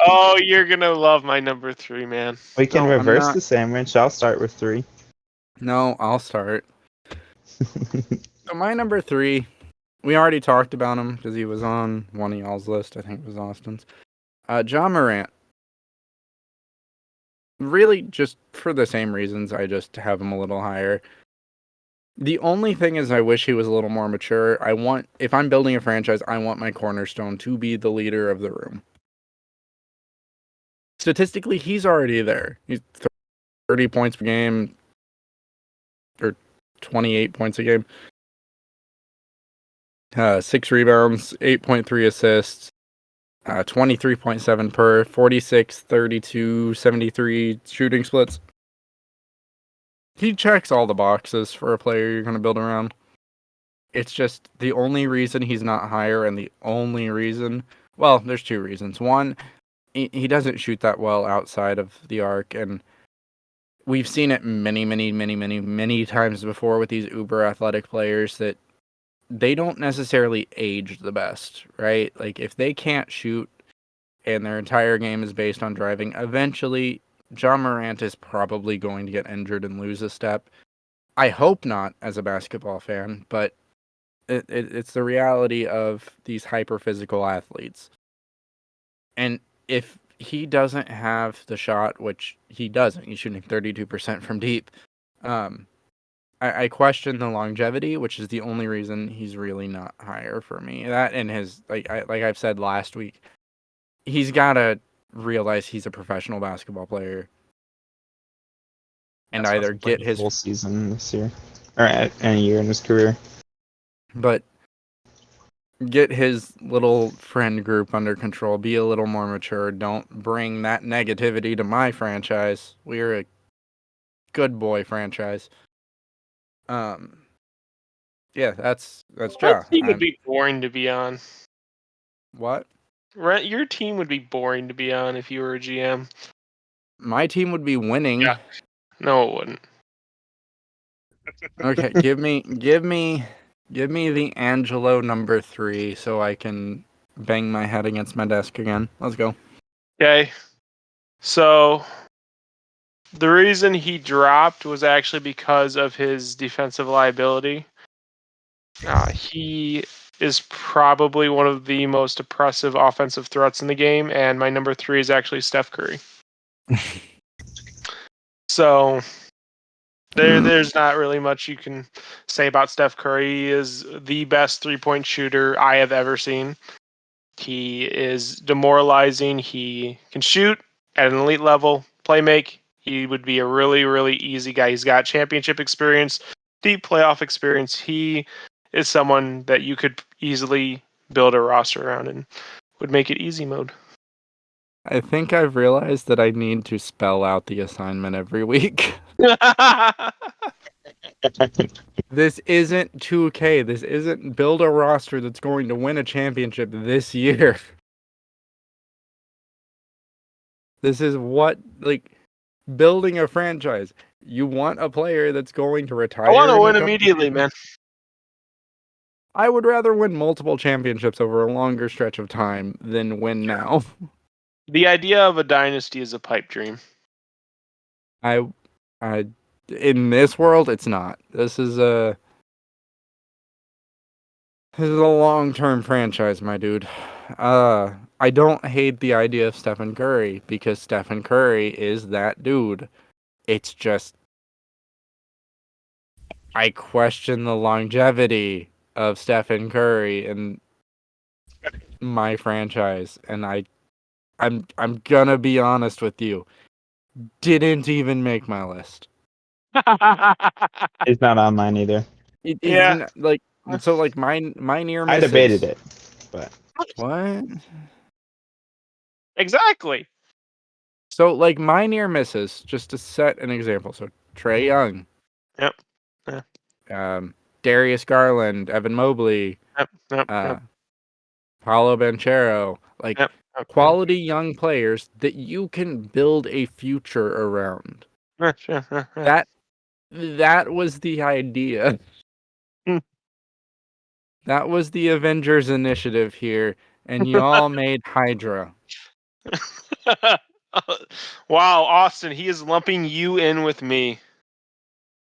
Oh, you're gonna love my number 3, man. We can No, I'm reverse not. the sandwich. I'll start with 3. No, I'll start. So my number 3, we already talked about him because he was on one of y'all's list. I think it was Austin's. John Morant. Really, just for the same reasons. I just have him a little higher. The only thing is, I wish he was a little more mature. If I'm building a franchise, I want my cornerstone to be the leader of the room. Statistically, he's already there. He's 30 points per game, or 28 points a game. 6 rebounds, 8.3 assists, 23.7 per, 46, 32, 73 shooting splits. He checks all the boxes for a player you're going to build around. It's just the only reason he's not higher, and the only reason, well, there's 2 reasons. One, he doesn't shoot that well outside of the arc, and we've seen it many times before with these uber athletic players that they don't necessarily age the best, right? Like, if they can't shoot and their entire game is based on driving, eventually John Morant is probably going to get injured and lose a step. I hope not as a basketball fan, but it's the reality of these hyper physical athletes. And if he doesn't have the shot, which he doesn't, he's shooting 32% from deep. I question the longevity, which is the only reason he's really not higher for me. That and his like I've said last week, he's gotta realize he's a professional basketball player and That's supposed either to play get the his full season this year, or at any year in his career. but get his little friend group under control, be a little more mature. Don't bring that negativity to my franchise. We're a good boy franchise. Yeah, that's That Ja. team would be boring to be on. What? Your team would be boring to be on if you were a GM. My team would be winning. Yeah. No, it wouldn't. Okay, give me the Angelo number 3 so I can bang my head against my desk again. Let's go. Okay. So the reason he dropped was actually because of his defensive liability. He is probably one of the most oppressive offensive threats in the game, and my number 3 is actually Steph Curry. So there's not really much you can say about Steph Curry. He is the best 3-point shooter I have ever seen. He is demoralizing. He can shoot at an elite level, play make. He would be a really, really easy guy. He's got championship experience, deep playoff experience. He is someone that you could easily build a roster around and would make it easy mode. I think I've realized that I need to spell out the assignment every week. This isn't 2K. This isn't build a roster that's going to win a championship this year. This is building a franchise. You want a player that's going to retire. I want to in a win couple immediately, years. man. I would rather win multiple championships over a longer stretch of time than win now. The idea of a dynasty is a pipe dream. I in this world, it's not. This is a long-term franchise, my dude. I don't hate the idea of Stephen Curry because Stephen Curry is that dude. It's just I question the longevity of Stephen Curry in my franchise, and I'm gonna be honest with you. Didn't even make my list. It's not on mine either. He's Yeah. like so like my near I misses. debated it, but What? Exactly. So like my near misses, just to set an example. So Trae Young, Yep. Yeah. Darius Garland, Evan Mobley, Yep. Paolo Banchero, like Yep. quality young players that you can build a future around. That was the idea. Hmm. That was the Avengers initiative here, and y'all made Hydra. Wow, Austin, he is lumping you in with me.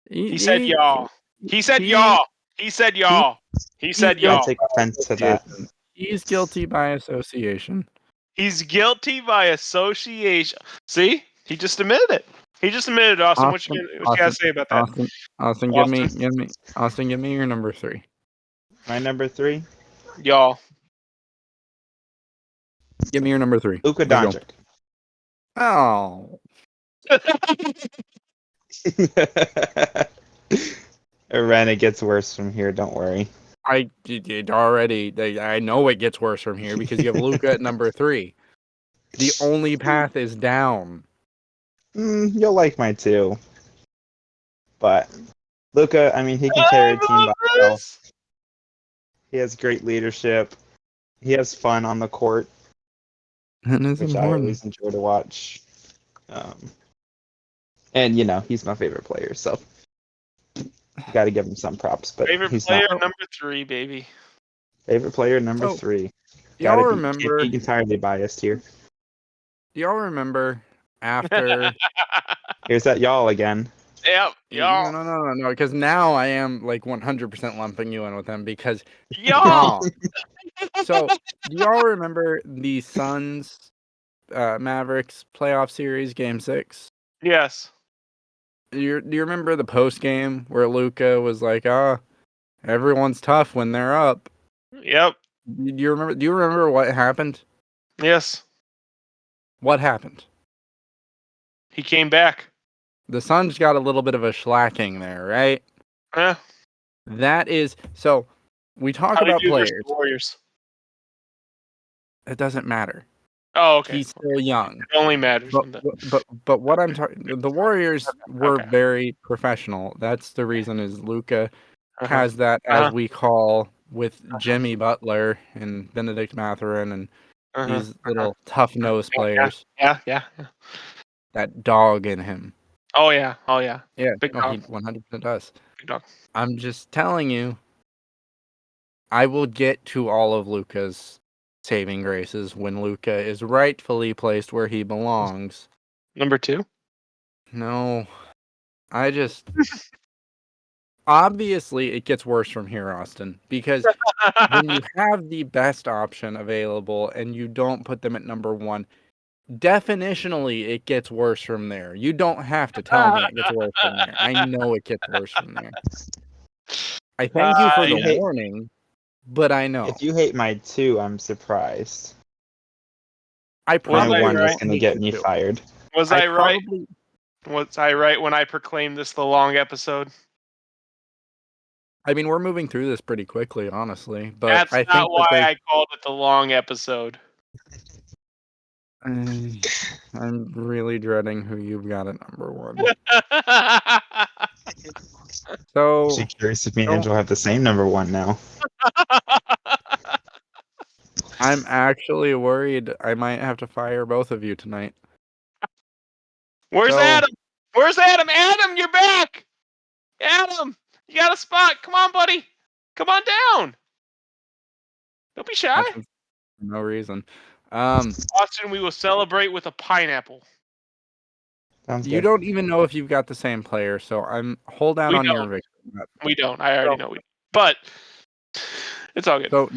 He said y'all. He said y'all. He said y'all. He said I y'all. take offense to that. He's guilty by association. He's guilty by association. See? He just admitted it. He just admitted it, Austin. What you gotta say about that? Austin, give me your number 3. My number 3, Y'all. Give me your number 3. Luka Let's go. Doncic. Oh, Ren, it gets worse from here. Don't worry. I know it gets worse from here because you have Luka at number 3. The only path is down. You'll like my 2, but Luka, I mean, he can carry a team by himself. He has great leadership. He has fun on the court, That is which I important. always enjoy to watch. And he's my favorite player, so got to give him some props. But Favorite he's player not number 3, baby. favorite player number Oh, 3. Y'all Can't remember? be entirely biased here. Do y'all remember after? Here's that y'all again. Yep, y'all. No, because now I am like 100% lumping you in with them because Y'all. So, do y'all remember the Suns Mavericks playoff series game 6? Yes. Do you remember the post game where Luka was like, everyone's tough when they're up? Yep. Do you remember what happened? Yes. What happened? He came back. The Suns got a little bit of a shellacking there, right? Yeah. That is so. We talk How do you about do versus players. the Warriors? It doesn't matter. Oh, okay. He's still young. It only matters when the But what I'm talking, the Warriors were Okay. very professional. That's the reason is Luka has that, Uh-huh. as we call with Jimmy Butler and Benedict Mathurin and these little tough nose players, Yeah. that dog in him. Oh yeah. Yeah, Big no, he dog. 100% does. Big dog. I'm just telling you, I will get to all of Luka's saving graces when Luka is rightfully placed where he belongs. Number 2. No, I just obviously it gets worse from here, Austin, because when you have the best option available and you don't put them at number 1, definitionally it gets worse from there. You don't have to tell me it gets worse from there. I know it gets worse from there. I thank you for the warning, but I know. If you hate my 2, I'm surprised. I probably My 1 is won't going to hate get it me too. fired. Was I right? Was I right when I proclaimed this the long episode? I mean, we're moving through this pretty quickly, honestly, but That's I not think why that I called it the long episode. I'm really dreading who you've got at number 1. So, Actually curious if me and Angela have the same number 1 now. I'm actually worried I might have to fire both of you tonight. Where's Adam? Where's Adam? Adam, you're back! Adam, you got a spot. Come on, buddy. Come on down. Don't be shy. For no reason. Austin, we will celebrate with a pineapple. Sounds You good. don't even know if you've got the same player, so hold out on your victory. We don't. I already know we don't. But it's all good. So